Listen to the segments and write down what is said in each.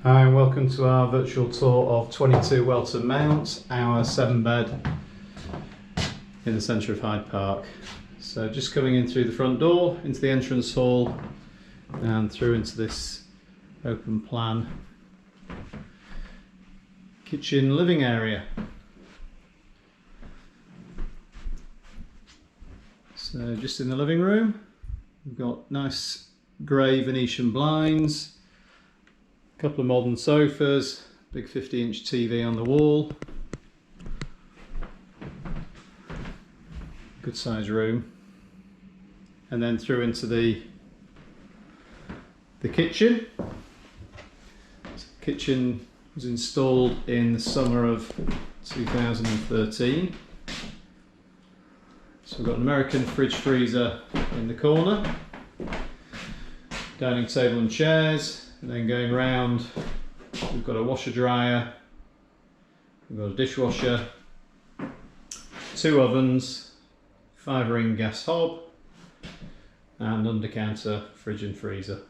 Hi and welcome to our virtual tour of 22 Welton Mount, our 7-bed in the centre of Hyde Park. So just coming in through the front door, into the entrance hall and through into this open plan kitchen living area. So just in the living room, we've got nice grey Venetian blinds, a couple of modern sofas, big 50-inch TV on the wall. Good sized room. And then through into the kitchen. So the kitchen was installed in the summer of 2013. So we've got an American fridge freezer in the corner, dining table and chairs. And then going round, we've got a washer dryer, we've got a dishwasher, 2 ovens, 5-ring gas hob, and under counter fridge and freezer.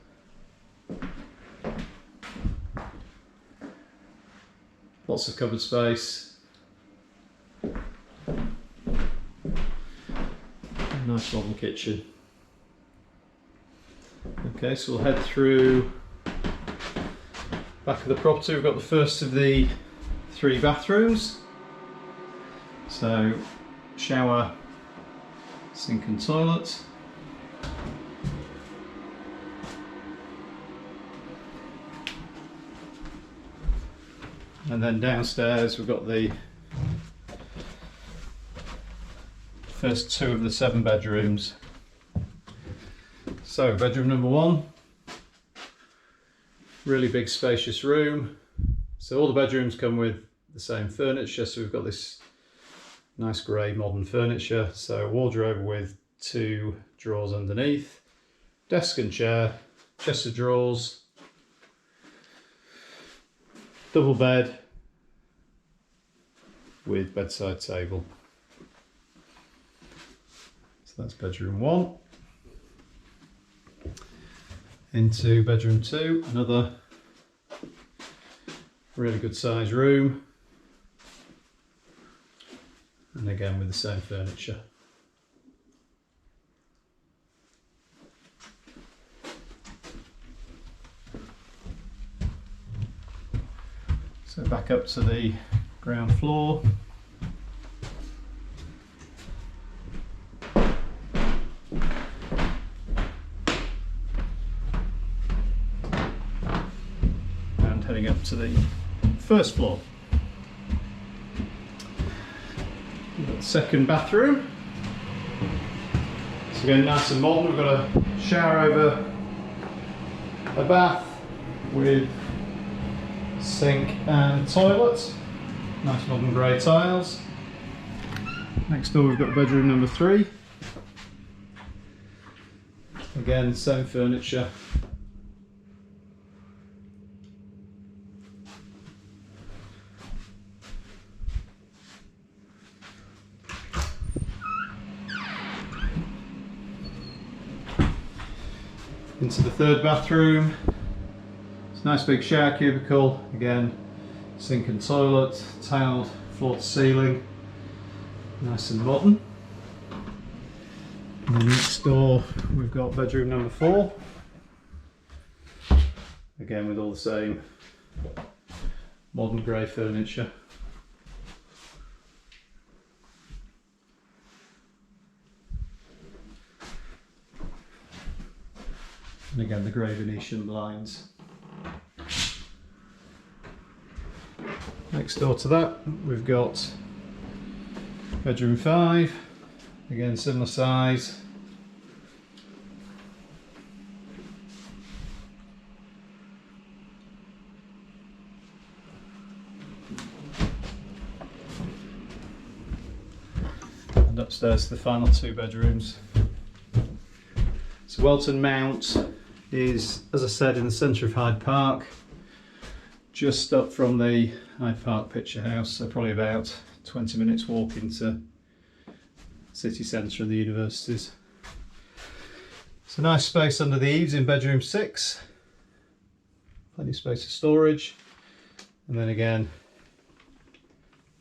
Lots of cupboard space. Nice modern kitchen. Okay, so we'll head through back of the property. We've got the first of the 3 bathrooms. So shower, sink and toilet. And then downstairs we've got the first 2 of the 7 bedrooms. So bedroom number 1. Really big spacious room. So all the bedrooms come with the same furniture. So we've got this nice grey modern furniture. So wardrobe with 2 drawers underneath, desk and chair, chest of drawers, double bed with bedside table. So that's bedroom 1. Into bedroom 2, another really good sized room, and again with the same furniture. So back up to the ground floor. Heading up to the first floor. We've got the second bathroom. So again, nice and modern. We've got a shower over a bath with sink and toilet. Nice modern grey tiles. Next door we've got bedroom number 3. Again, same furniture. Into the third bathroom. It's a nice big shower cubicle, again sink and toilet, tiled floor to ceiling, nice and modern. And then next door we've got bedroom number 4, again with all the same modern grey furniture. And again the grey Venetian blinds. Next door to that we've got bedroom 5, again similar size. And upstairs the final 2 bedrooms. So Welton Mount is, as I said, in the centre of Hyde Park, just up from the Hyde Park Picture House, so probably about 20 minutes walk into city centre and the universities. It's a nice space under the eaves in bedroom 6. plenty of space for storage, and then again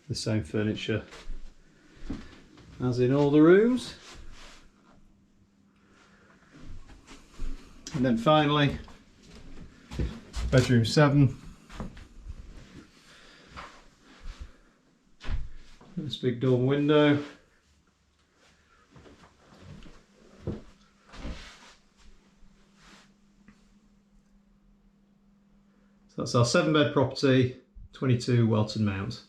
the same furniture as in all the rooms. And then finally, bedroom 7. This big dormer window. So that's our 7-bed property, 22 Welton Mount.